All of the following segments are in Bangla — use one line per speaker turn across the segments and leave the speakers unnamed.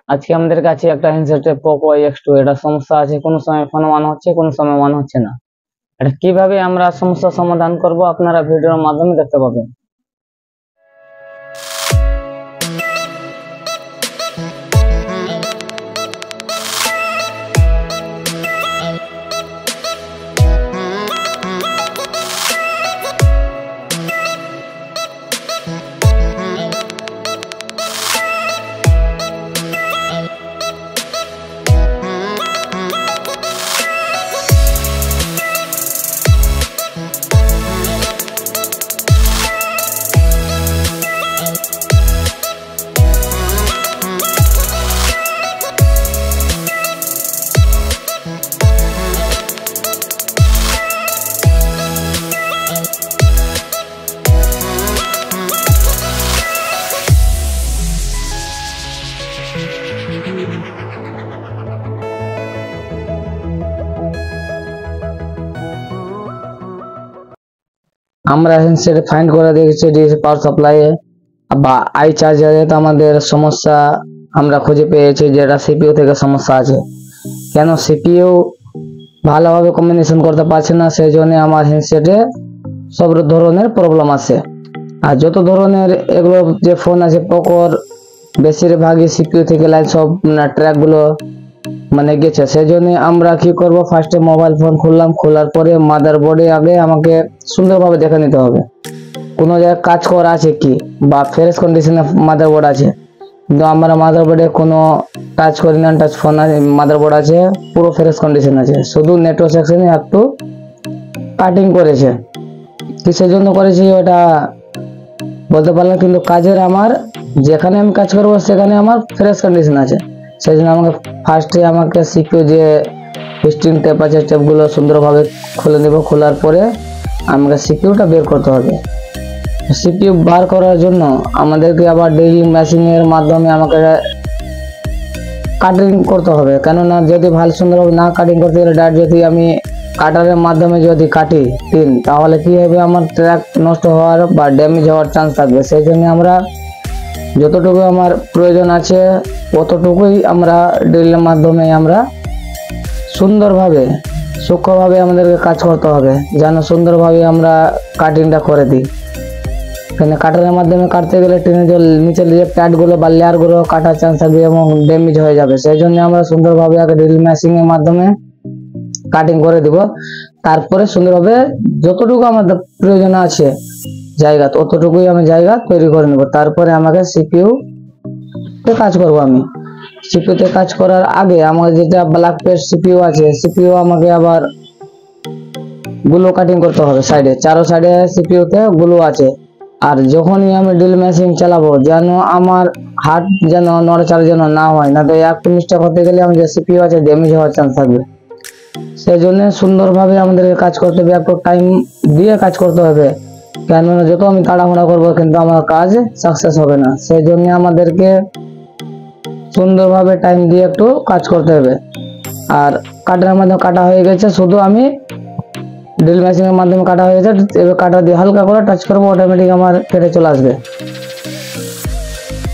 আজকে আমাদের কাছে একটা হ্যান্ডসেট পোকো X2, এটা সমস্যা আছে, কোনো সময় ফোন অন হচ্ছে, কোনো সময় অন হচ্ছে না। এটা কিভাবে আমরা সমস্যার সমাধান করব আপনারা ভিডিওর মাধ্যমে দেখতে পাবেন। আমরা হ্যান্ডসেট ফাইন্ড করে দেখেছি ডিসি পাওয়ার সাপ্লাই বা আই চার্জারে, তো আমাদের সমস্যা আমরা খুঁজে পেয়েছি যেটা সিপিইউ থেকে সমস্যা আছে। কেন সিপিইউ ভালোভাবে কম্বিনেশন করতে পারছে না, সেই জন্য আমার হ্যান্ডসেটে সব ধরনের প্রবলেম আছে। আর যত ধরনের এগুলো যে ফোন আছে পোকোর, বেশিরভাগই সিপিইউ থেকে লাইন সব ট্র্যাক গুলো গেছে। সেই জন্য আমরা কি করব, ফার্স্টে মোবাইল ফোন খুললাম, খোলার পরে মাদারবোর্ডে আগে আমাকে সুন্দরভাবে দেখে নিতে হবে কোনো জায়গায় কাজ করা আছে কি বা ফ্রেশ কন্ডিশনে মাদারবোর্ড আছে। কিন্তু আমরা মাদারবোর্ডে কোনো টাচ করি না, টাচ ফোন আছে, মাদারবোর্ড আছে পুরো ফ্রেশ কন্ডিশন আছে, শুধু নেটওয়ার্ক সেকশনে একটু কাটিং করেছে। কিসের জন্য করেছি ওটা বলতে পারলাম, কিন্তু কাজের আমার যেখানে আমি কাজ করবো সেখানে আমার ফ্রেশ কন্ডিশন আছে। সেই জন্য আমাকে ফার্স্টে আমাকে সিপিইউ যে স্টিং টেপ আছে টেপগুলো সুন্দরভাবে খুলে নেব। খোলার পরে আমাকে সিপিইউটা বের করতে হবে। সিপিইউ বার করার জন্য আমাদেরকে আবার ড্রিল মেশিনের মাধ্যমে আমাকে কাটিং করতে হবে। কেননা যদি ভালো সুন্দরভাবে না কাটিং করতে গেলে ডাইরেক্ট যদি আমি কাটারের মাধ্যমে যদি কাটি পিন, তাহলে কি হবে, আমার ট্র্যাক নষ্ট হওয়ার বা ড্যামেজ হওয়ার চান্স থাকবে। সেই জন্য আমরা যতটুকু আমার প্রয়োজন আছে ততটুকুই আমরা ড্রিলের মাধ্যমে আমরা সুন্দরভাবে সূক্ষ্মভাবে আমাদেরকে কাজ করতে হবে, যেন সুন্দরভাবে আমরা কাটিংটা করে দিই। এখানে কাটারের মাধ্যমে কাটতে গেলে টেনে নিচের যে প্যাডগুলো বা লেয়ারগুলো কাটার চান্স থাকবে এবং ড্যামেজ হয়ে যাবে। সেই জন্য আমরা সুন্দরভাবে আগে ড্রিল মেশিনের মাধ্যমে কাটিং করে দিব। তারপরে সুন্দরভাবে যতটুকু আমাদের প্রয়োজন আছে জায়গা, ততটুকুই আমি জায়গা তৈরি করে নেব। তারপরে আমাকে সিপিইউ তে কাজ করব। আমি সিপিইউ তে কাজ করার আগে আমার যেটা ব্ল্যাক পেস্ট সিপিইউ আছে, সিপিইউ আমাকে আবার গুলো কাটিং করতে হবে সাইডে, চারো সাইডে সিপিইউ তে গুলো আছে। আর যখনই আমি ড্রিল মেশিন চালাবো যেন আমার হাত যেন নড়াচড়া যেন না হয়, না তো একটু মিস্টেক হতে গেলে আমার যে সিপিইউ আছে ড্যামেজ হওয়ার চান্স থাকবে। সেই জন্য সুন্দরভাবে আমাদেরকে কাজ করতে হবে, একটু টাইম দিয়ে কাজ করতে হবে। কেননা যত আমি তাড়াহুড়া করবো কিন্তু আমার কাজ সাকসেস হবে না। সেই জন্য আমাদেরকে সুন্দরভাবে টাইম দিয়ে একটু কাজ করতে হবে। আর কাটার মাধ্যমে কাটা হয়ে গেছে, শুধু আমি ড্রিল মেশিনের মাধ্যমে কাটা হয়ে গেছে। এবার কাটা দিয়ে হালকা করে টাচ করবো, অটোমেটিক আমার কেটে চলে আসবে।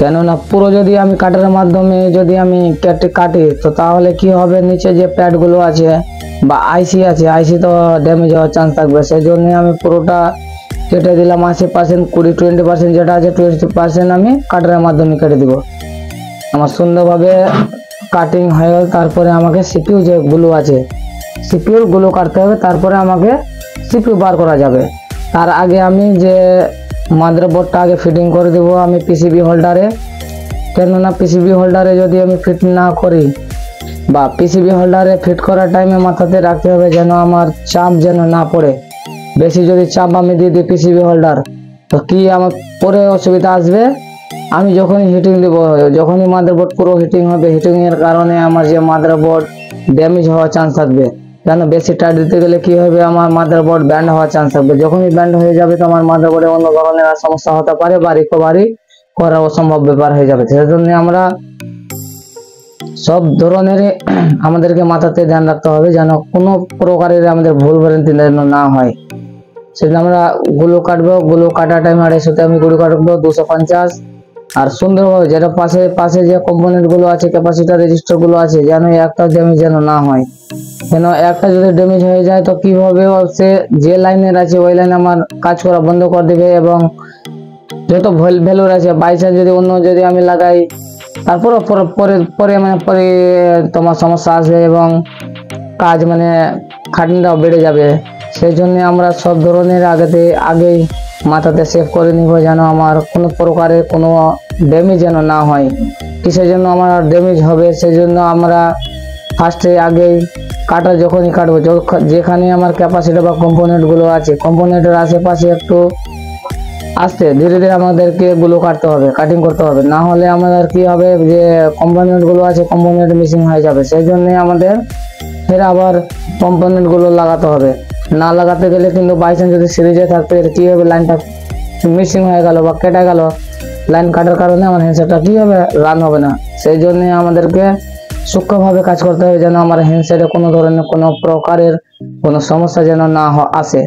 কেননা পুরো যদি আমি কাটারের মাধ্যমে যদি আমি কাটি তো তাহলে কি হবে, নিচে যে প্যাডগুলো আছে বা আইসি আছে, আইসি তো ড্যামেজ হওয়ার চান্স থাকবে। সেই জন্য আমি পুরোটা কেটে দিলাম 80%, 20% যেটা আছে 20% আমি কাটারের মাধ্যমে কেটে দিব। আমার সুন্দরভাবে কাটিং হয়ে গেল। তারপরে আমাকে সিপিইউ যে গুলো আছে সিপিইউর গুলো কাটতে হবে, তারপরে আমাকে সিপিইউ বার করা যাবে। তার আগে আমি যে মাদারবোর্ডটা আগে ফিটিং করে দেব আমি পিসিবি হোল্ডারে। কেননা পিসিবি হোল্ডারে যদি আমি ফিট না করি বা পিসিবি হোল্ডারে ফিট করার টাইমে মাথাতে রাখতে হবে যেন আমার চাপ যেন না পড়ে। বেশি যদি চাপ আমি দিয়ে দিই পিসিবি হোল্ডার, তো কি আমার পরে অসুবিধা আসবে, আমি যখনই হিটিং দেব, যখনই মাদারবোর্ড পুরো হিটিং হবে, হিটিং এর কারণে আমার যে মাদারবোর্ড ড্যামেজ হওয়ার চান্স থাকবে। কেন বেশি টাইট দিতে গেলে কি হবে, আমার মাদারবোর্ড ব্যান্ড হওয়ার চান্স থাকবে। যখনই ব্যান্ড হয়ে যাবে তো আমার মাদারবোর্ডে অন্য ধরনের সমস্যা হতে পারে বা রিকভারি করা অসম্ভব ব্যাপার হয়ে যাবে। সেজন্য আমরা সব ধরনের আমাদেরকে মাথাতে ধ্যান রাখতে হবে যেন কোনো প্রকারের আমাদের ভুল ভ্রান্তি যেন না হয়। সেজন্য আমরা গুলো কাটবো, গুলো কাটার টাইম 250 আমি গুলো কাটবো 250। আর সুন্দরভাবে যেটা পাশে পাশে যে কম্পোনেন্ট গুলো আছে, ক্যাপাসিটার রেজিস্টার গুলো আছে, যেন একটা ড্যামেজ যেন না হয়। কেন একটা যদি ড্যামেজ হয়ে যায় তো কি হবে, সে যে লাইনের আছে ওই লাইনে আমার কাজ করা বন্ধ করে দিবে, এবং যত ভ্যালুর আছে বাই চান্স যদি অন্য যদি আমি লাগাই তারপরে পরে পরে মানে পরে তোমার সমস্যা আসবে এবং কাজ মানে খাটনিটাও বেড়ে যাবে। সেই জন্য আমরা সব ধরনের আগেই মাথাতে সেভ করে নিব, যেন আমার কোনো প্রকারের কোনো ড্যামেজ যেন না হয়। কিসের জন্য আমার ড্যামেজ হবে, সেই জন্য আমরা ফার্স্টে আগেই কাটা যখনই কাটবো, যেখানে আমার ক্যাপাসিটি বা কম্পোনেন্ট গুলো আছে, কম্পোনেন্টের আশেপাশে একটু আস্তে ধীরে ধীরে আমাদেরকে এগুলো কাটতে হবে, কাটিং করতে হবে। না হলে আমাদের কি হবে, যে কম্পোনেন্ট গুলো আছে কম্পোনেন্ট মিসিং হয়ে যাবে। সেই জন্য আমাদের ফের আবার কম্পোনেন্ট গুলো লাগাতে হবে। না লাগাতে গেলে কিন্তু বাই চান্স যদি সিরিজে থাকতে কি হবে, লাইনটা মিসিং হয়ে গেল বা কেটে গেল, লাইন কাটার কারণে আমার হ্যান্ডসেটটা কি হবে, রান হবে না। সেই জন্য আমাদেরকে সূক্ষ্মভাবে কাজ করতে হবে, যেন আমার হ্যান্ডসেটে কোনো ধরনের কোনো প্রকারের কোনো সমস্যা যেন না আসে।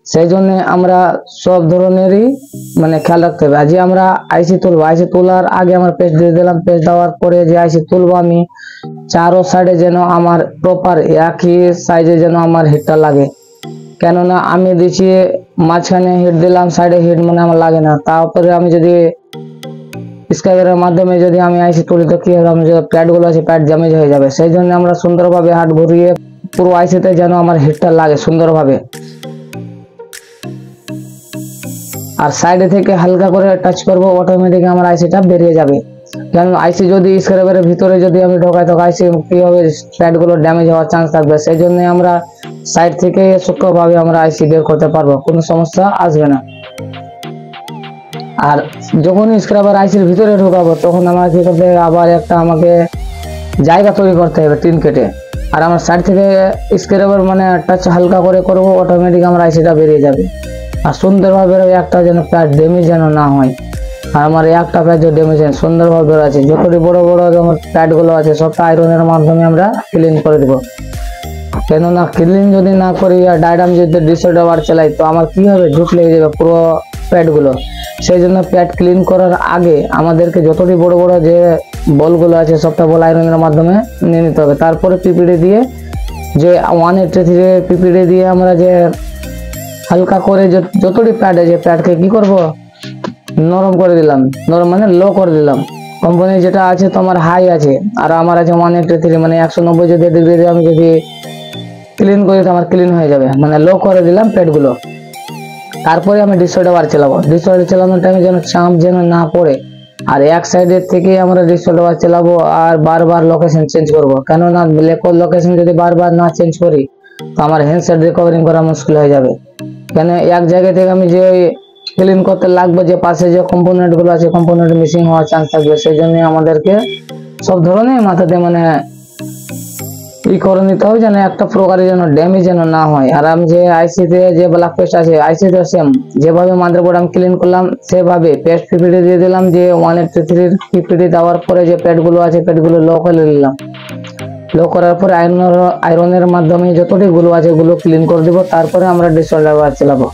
সেই জন্য আমরা সব ধরনেরই মানে খেয়াল রাখতে হবে। আজ আমরা আইসি তুলবো, আইসি তোলার আগে আমার পেস্ট দিয়ে দিলাম, পেস্ট দেওয়ার পরে যে আইসি তুলবো আমি চারো সাইডে যেন আমার প্রপার একই সাইজে যেন আমার হিটটা লাগে। কেননা আমি দিচ্ছি মাঝখানে হিট দিলাম, সাইডে হিট মানে আমার লাগে না। তারপরে আমি যদি স্ক্রাইবের মাধ্যমে যদি আমি আইসি তুলি তো কি হবে, আমার যে প্যাড গুলো আছে প্যাড ড্যামেজ হয়ে যাবে। সেই জন্য আমরা সুন্দরভাবে হাত ঘুরিয়ে পুরো আইসিতে যেন আমার হিটটা লাগে সুন্দরভাবে। আর সাইডে থেকে হালকা করে টাচ করবো, অটোমেটিক আমার আইসিটা বেরিয়ে যাবে। কারণ আইসি যদি স্ক্রাইবের ভিতরে যদি আমি ঢোকাই তো আইসি কি হবে, প্যাড গুলো ড্যামেজ হওয়ার চান্স থাকবে। সেই জন্য আমরা সাইড থেকে সূক্ষ্মভাবে আমরা আইসি বের করতে পারবো, কোনো সমস্যা আসবে না। আর যখন স্ক্রাইবার আইসির ভিতরে ঢোকাবো তখন আমার কি করতে হবে, আবার একটা আমাকে জায়গা তৈরি করতে হবে টিন কেটে। আর আমার সাইড থেকে স্ক্রাইবার মানে টাচ হালকা করে করবো, অটোমেটিক আমার আইসিটা বেরিয়ে যাবে। আর সুন্দরভাবে একটা যেন প্যাড ড্যামেজ যেন না হয়। আর আমার একটা প্যাড যে ড্যামেজ হয় সুন্দরভাবে বের আছে, যতটি বড় বড় আমার প্যাড গুলো আছে সবটা আয়রনের মাধ্যমে আমরা ক্লিন করে দেবো। কেননা ক্লিন যদি না করি আর ডাইরেক্ট যদি ডিসঅর্ডার আবার চালাই তো আমার কি হবে, জুট লেগে যাবে পুরো প্যাড গুলো। সেই জন্য প্যাড ক্লিন করার আগে আমাদেরকে যতটি বড় বড় যে বলগুলো আছে সবটা বল আয়রনের মাধ্যমে নিয়ে নিতে হবে। তারপরে পিপিডি দিয়ে যে 183 পিপিডি দিয়ে আমরা যে হালকা করে যতটি প্যাড আছে প্যাডকে কি করব, নরম করে দিলাম। নরম মানে লো করে দিলাম। কোম্পানি যেটা আছে তোমার হাই আছে আর আমার আছে 183 মানে 190 যদি ডিগ্রি আমি যদি ক্লিন করি তো আমার ক্লিন হয়ে যাবে, মানে লো করে দিলাম প্যাড গুলো। তারপরে আমি ডিসঅর্ডার চালাবো। ডিসঅর্ডার চালানোর টাইমে যেন চাপ যেন না পড়ে, আর এক সাইডের থেকে আমরা ডিসঅর্ডার চালাবো আর বারবার লোকেশন চেঞ্জ করবো। কেননা লোকেশন যদি বারবার না চেঞ্জ করি তো আমার হ্যান্ডসেট রিকভারিং করা মুশকিল হয়ে যাবে। কেন এক জায়গা থেকে আমি যে ক্লিন করতে লাগবে, যে পাশে যে কম্পোনেন্ট গুলো আছে কম্পোনেন্ট মিসিং হওয়ার চান্স থাকবে। সেই জন্য আমাদেরকে সব ধরনের মাথাতে মানে ই করে নিতে হবে, যেন একটা প্রকারের যেন ড্যামেজ যেন না হয়। আর আমি যে আইসিতে যে ব্ল্যাক পেস্ট আছে আইসিতে সেম যেভাবে মাদারবোর্ড আমি ক্লিন করলাম সেভাবে পেস্ট পিপিডি দিয়ে দিলাম। যে 183 পিপিডি দেওয়ার পরে যে প্যাড গুলো আছে প্যাড গুলো লো করে নিলাম। লো করার পরে আয়রনের মাধ্যমে যতটি গুলো আছে গুলো ক্লিন করে দিব। তারপরে আমরা ডিসঅর্ডার চালাবো।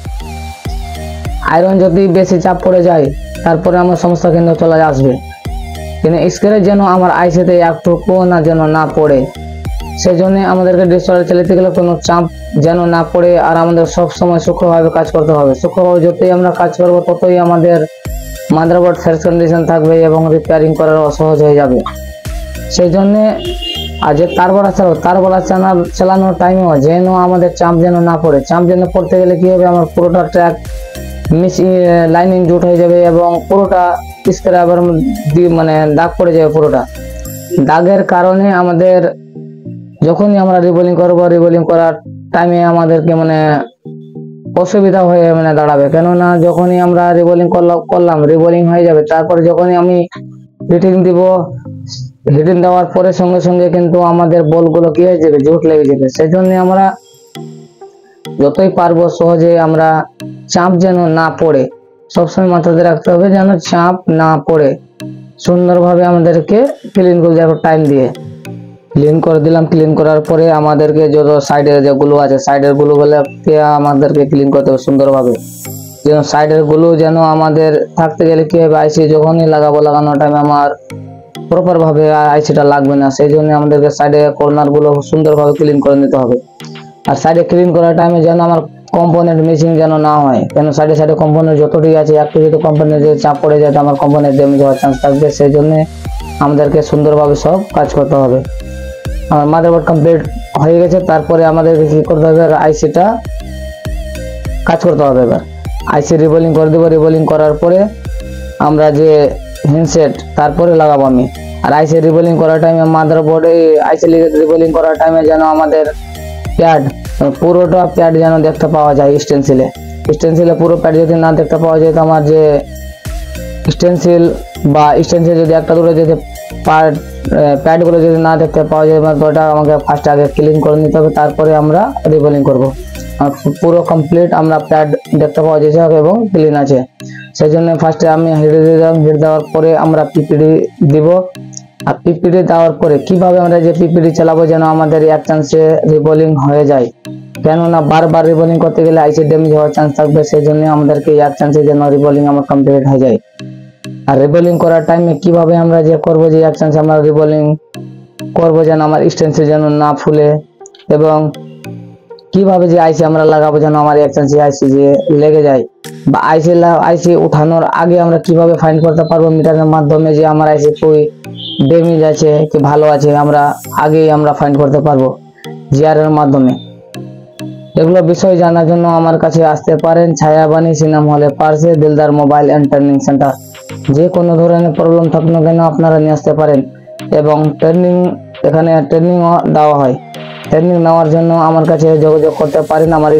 আয়রন যদি বেশি চাপ পড়ে যায় তারপরে আমার সমস্যা কিন্তু চলে আসবে। কিন্তু স্ক্র্যাচ যেন আমার আইসিতে একটুকু না যেন না পড়ে, সেই জন্য আমাদেরকে ডিসঅর্ডার চালাতে গেলে কোনো চাপ যেন না পড়ে। আর আমাদের সব সময় সূক্ষ্মভাবে কাজ করতে হবে। সূক্ষ্মভাবে যতই আমরা কাজ করব ততই আমাদের মাদারবোর্ড ফ্রেশ কন্ডিশন থাকবে এবং রিপেয়ারিং করার সহজ হয়ে যাবে। সেই জন্য আর যে তারবলা চালানোর টাইমেও যেন আমাদের চাপ যেন না পড়ে। চাপ যেন পড়তে গেলে কি হবে, আমার পুরোটা ট্র্যাক লাইনিং জুট হয়ে যাবে এবং পুরোটা স্ক্রাইবার মানে দাগ পড়ে যাবে। পুরোটা দাগের কারণে আমাদের যখনই আমরা রিবোলিং করবো, রিবোলিং করার টাইমে আমাদেরকে মানে অসুবিধা হয়ে মানে দাঁড়াবে। কেননা যখনই আমরা রিবোলিং করলাম রিবোলিং হয়ে যাবে, তারপরে যখনই আমি হিটিং দিব, হিটিং দেওয়ার পরে সঙ্গে সঙ্গে কিন্তু আমাদের বলগুলো কি হয়ে যাবে, জুট লেগে যাবে। সেই জন্য আমরা যতই পারবো সহজে আমরা চাপ যেন না পড়ে সবসময় মাথাতে রাখতে হবে, যেন চাপ না পড়ে। সুন্দরভাবে আমাদেরকে ক্লিন করে যাবো টাইম দিয়ে। ক্লিন করে দিলাম। ক্লিন করার পরে আমাদেরকে যত সাইডের যেগুলো আছে সাইডের গুলো আমাদেরকে ক্লিন করতে হবে সুন্দরভাবে। যেন সাইডের গুলো যেন আমাদের থাকতে গেলে কি হবে, আইসি যখনই লাগানোর টাইমে আমার প্রপার ভাবে আইসিটা লাগবে না। সেই জন্য আমাদেরকে সাইডে কর্নার গুলো সুন্দরভাবে ক্লিন করে নিতে হবে। আর সাইডে ক্লিন করার টাইমে যেন আমার কম্পোনেন্ট মিসিং যেন না হয়, কেন সাইডে সাইডে কম্পোনেন্ট যতটুকু আছে একটু যদি কম্পোনেন্ট চাপ পড়ে যায় তো আমার কম্পোনেন্ট ড্যামেজ হওয়ার চান্স থাকবে। সেই জন্য আমাদেরকে সুন্দরভাবে সব কাজ করতে হবে। আমার মাদারবোর্ড কমপ্লিট হয়ে গেছে, তারপরে আমাদেরকে কি করতে হবে, আইসিটা কাজ করতে হবে। এবার আইসি রিবোলিং করে দেবো। রিবোলিং করার পরে আমরা যে হ্যান্ডসেট তারপরে লাগাবো আমি। আর আইসি রিবোলিং করার টাইমে মাদারবোর্ডে আইসি রিবোলিং করার টাইমে যেন আমাদের প্যাড পুরোটা প্যাড যেন দেখতে পাওয়া যায়। স্টেনসিলে পুরো প্যাড যদি না দেখতে পাওয়া যায় তো আমার যে স্টেনসিল যদি একটা দূরে যদি প্যাডগুলো যদি না দেখতে পাওয়া যায় ওটা আমাকে ফার্স্ট আগে ক্লিন করে নিতে হবে, তারপরে আমরা রিবোলিং করব। পুরো কমপ্লিট আমরা প্যাড দেখতে পাওয়া যাচ্ছে এবং ক্লিন আছে। সেই জন্য ফার্স্টে আমি হিট দিলাম। হিট দেওয়ার পরে আমরা পিপিডি দিব। আর পিপিডি দেওয়ার পরে কিভাবে আমরা যে পিপিডি চালাবো যেন আমাদের এক চান্সে রিবোলিং হয়ে যায়, কেননা বারবার রিবোলিং করতে গেলে আইসি ড্যামেজ হওয়ার চান্স থাকবে। সেই জন্য আমাদেরকে এক চান্সে যেন রিবোলিং আমার কমপ্লিট হয়ে যায়। আর রিবোলিং করার টাইমে কিভাবে আমরা যে করবো, যে এক চান্সে আমরা রিবোলিং করবো যেন আমার স্টেন্সিল যেন না ফুলে, এবং কিভাবে যে আইসি আমরা লাগাবো যেন আমার এক চান্সে আইসি যে লেগে যায়, বা আইসি উঠানোর আগে আমরা কিভাবে ফাইন্ড করতে পারবো মিটারের মাধ্যমে যে আমার আইসি কই ড্যামেজ আছে কি ভালো আছে, আমরা আগেই আমরা ফাইন্ড করতে পারবো জিআর এর মাধ্যমে। এগুলো বিষয় জানার জন্য আমার কাছে আসতে পারেন ছায়াবাণী সিনেমা হলে পাশে Dildar mobile and training centre. যে কোনো ধরনের প্রবলেম থাকুক না কেন আপনারা নিয়ে আসতে পারেন, এবং এখানে ট্রেনিং দেওয়া হয়। ট্রেনিং নেওয়ার জন্য আমার কাছে যোগাযোগ করতে পারেন। আমার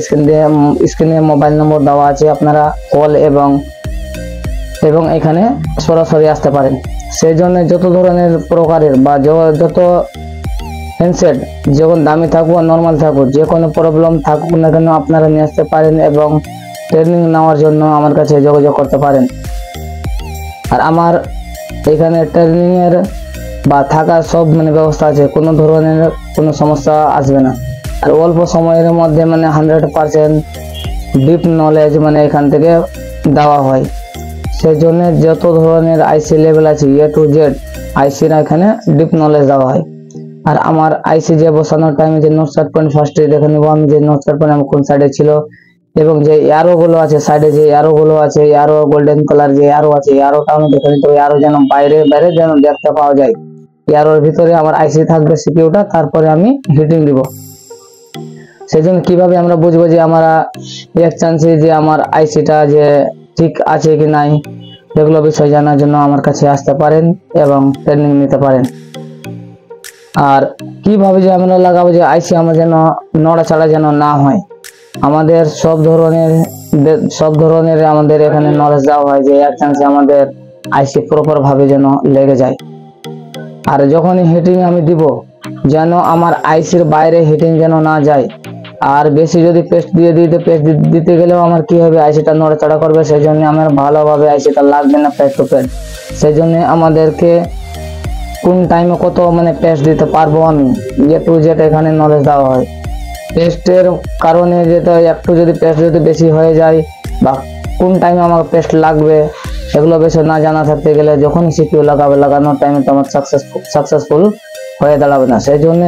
স্ক্রিনে মোবাইল নম্বর দেওয়া আছে, আপনারা কল এবং এখানে সরাসরি আসতে পারেন। সেই জন্য যত ধরনের প্রকারের বা যত হ্যান্ডসেট যখন দামি থাকুক নর্মাল থাকুক, যে কোনো প্রবলেম থাকুক না কেন আপনারা নিয়ে আসতে পারেন এবং ট্রেনিং নেওয়ার জন্য আমার কাছে যোগাযোগ করতে পারেন। আর আমার এখানে ট্রেনিং এর বা থাকার সব ব্যবস্থা আছে, কোনো ধরনের কোনো সমস্যা আসবে না। আর অল্প সময়ের মধ্যে 100% ডিপ নলেজ এখান থেকে দেওয়া হয়। সেই জন্য যত ধরনের আইসি লেভেল আছে এ টু জেড আইসির এখানে ডিপ নলেজ দেওয়া হয়। আর আমার আইসি যে বসানোর টাইমে যে নোট সেট পয়েন্ট ফার্স্টে দেখে নেবো আমি যে নোট সেট পয়েন্ট কোন সাইডে ছিল, এবং যে অ্যারো গুলো আছে সাইডে যে অ্যারো গুলো আছে, অ্যারো গোল্ডেন কালার যে অ্যারো আছে অ্যারোটা আমি দেখে নিতে হবে। অ্যারো যেন বাইরে যেন দেখতে পাওয়া যায়। অ্যারোর ভিতরে আমার আইসি থাকবে সিপিইউটা, তারপরে আমি হিটিং দিব। সেই জন্য কিভাবে আমরা বুঝবো যে আমরা এক চান্সে যে আমার আইসিটা যে ঠিক আছে কি নাই, এগুলো বিষয় জানার জন্য আমার কাছে আসতে পারেন এবং ট্রেনিং নিতে পারেন। আর কিভাবে যে আমরা লাগাবো যে আইসি আমার যেন নড়াচড়া যেন না হয়, আমাদের সব ধরনের আমাদের এখানে নলেজ দেওয়া হয় যে এক চান্সে আমাদের আইসি প্রপার ভাবে যেন লেগে যায়। আর যখনই হিটিং আমি দিব যেন আমার আইসির বাইরে হিটিং যেন না যায়। আর বেশি যদি পেস্ট দিতে গেলেও আমার কি হবে, আইসিটা নড়াচড়া করবে। সেই জন্য আমার ভালোভাবে আইসিটা লাগবে না পেস্ট টু পেস্ট। সেই জন্য আমাদেরকে কোন টাইমে কত পেস্ট দিতে পারবো আমি এ টু জেড এখানে নলেজ দেওয়া হয়। পেস্টের কারণে যেটা একটু যদি পেস্ট যদি বেশি হয়ে যায় বা কোন টাইমে আমার পেস্ট লাগবে, এগুলো বেশি না জানা থাকতে গেলে যখন সিপিইউ লাগানোর টাইমে তোমার সাকসেসফুল হয়ে দাঁড়াবে না। সেই জন্য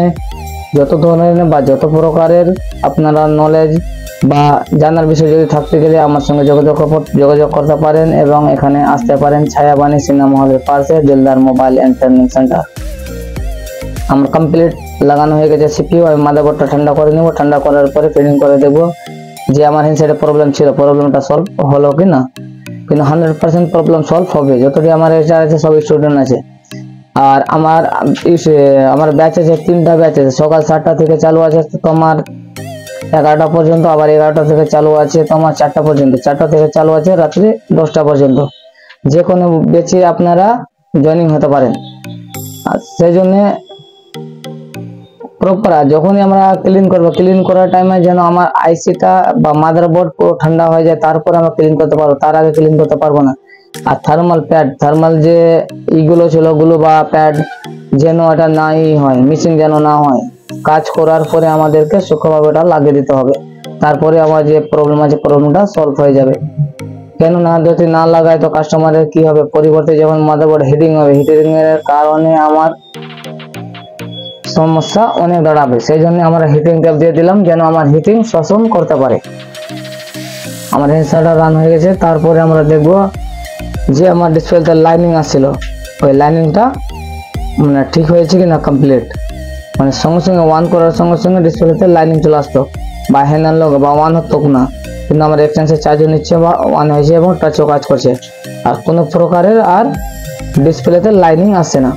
যত ধরনের বা যত প্রকারের আপনারা নলেজ বা জানার বিষয় যদি থাকতে গেলে আমার সঙ্গে যোগাযোগ করতে পারেন এবং এখানে আসতে পারেন ছায়াবাণী সিনেমা হলের পাশে Dildar mobile and training centre. আমার কমপ্লিট লাগানো হয়ে গেছে সিপিইউ। আমি মাদারবোর্ডটা ঠান্ডা করে নেব। ঠান্ডা করার পরে ফিটিং করে দেবো যে আমার হ্যান্ডসেটে প্রবলেম ছিল, প্রবলেমটা সলভ হলো কি না। কিন্তু 100% প্রবলেম সলভ হবে। যতটি আমার আছে সব স্টুডেন্ট আছে। আর আমার ব্যাচ আছে 3টা ব্যাচ আছে। সকাল 7টা থেকে চালু আছে তোমার 11টা পর্যন্ত, আবার 11টা থেকে চালু আছে তোমার 4টা পর্যন্ত, 4টা থেকে চালু আছে রাত্রি 10টা পর্যন্ত। যে কোনো ব্যাচে আপনারা জয়েনিং হতে পারেন। আর সেই জন্য প্রপার যখনই আমরা ক্লিন করবো, ক্লিন করার টাইমে যেন আমার আইসিটা বা মাদারবোর্ড পুরো ঠান্ডা হয়ে যায়, তারপর আমরা ক্লিন করতে পারবো, তার আগে ক্লিন করতে পারবো না। আর থার্মাল যে ইগুলো ছিল গুলো বা প্যাড যেন এটা নাই হয়, মিসিং যেন না হয়। কাজ করার পরে আমাদেরকে সূক্ষ্মভাবে এটা লাগিয়ে দিতে হবে, তারপরে আমার যে প্রবলেম আছে প্রবলেমটা সলভ হয়ে যাবে। কেননা যদি না লাগাই তো কাস্টমারের কি হবে, পরিবর্তে যখন মাদারবোর্ড হিটিং হবে, হিটিং এর কারণে আমার সমস্যা অনেক দাঁড়াবে। সেই জন্য আমরা হিটিং ট্যাপ দিয়ে দিলাম, যেন আমার হিটিং শোষণ করতে পারে। আমার হেডসেটটা রান হয়ে গেছে। তারপরে আমরা দেখব যে আমার ডিসপ্লেতে লাইনিং আসছিল, ওই লাইনিংটা মানে ঠিক হয়েছে কিনা, কমপ্লিট। মানে সঙ্গে সঙ্গে অন করার সঙ্গে সঙ্গে ডিসপ্লেতে লাইনিং চলে আসতো, বা হ্যান্ড আনলক বা অন হতো না। কিন্তু আমার এক্সচেঞ্জে চার্জও নিচ্ছে বা অন হয়েছে এবং টাচও কাজ করছে, আর কোনো প্রকারের আর ডিসপ্লেতে লাইনিং আসছে না।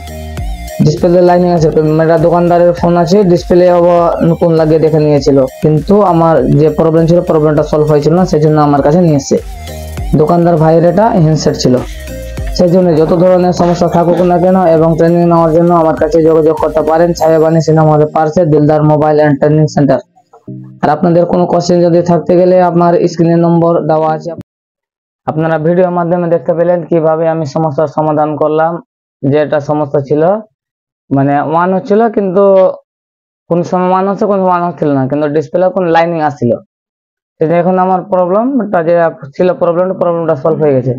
ডিসপ্লে লাইনিং আছে, মেয়েটা দোকানদারের ফোন আছে, ডিসপ্লে নতুন লাগিয়ে দেখে নিয়েছিল, কিন্তু আমার যে প্রবলেম ছিল প্রবলেমটা সলভ হয়েছিল না, সেই জন্য আমার কাছে নিয়ে এসছে। দোকানদার ভাইয়ের এটা হ্যান্ডসেট ছিল। সেই জন্য যত ধরনের সমস্যা থাকুক না কেন এবং ট্রেনিং নেওয়ার জন্য আমার কাছে যোগাযোগ করতে পারেন। ছায়াবানি সিনেমার পাশে Dildar mobile and training centre. আর আপনাদের কোনো কোশ্চেন যদি থাকতে গেলে আপনার স্ক্রিনে নম্বর দেওয়া আছে, আপনারা ভিডিওর মাধ্যমে দেখতে পেলেন কিভাবে আমি সমস্যার সমাধান করলাম। যেটা সমস্যা ছিল মানে ওয়ান হচ্ছিল, কিন্তু কোন সময় ওয়ান হচ্ছে, কোন ওয়ান হচ্ছিল না, কিন্তু ডিসপ্লে কোন লাইনিং আসছিল। সেটা এখন আমার প্রবলেমটা যে ছিল প্রবলেমটা সলভ হয়ে গেছে।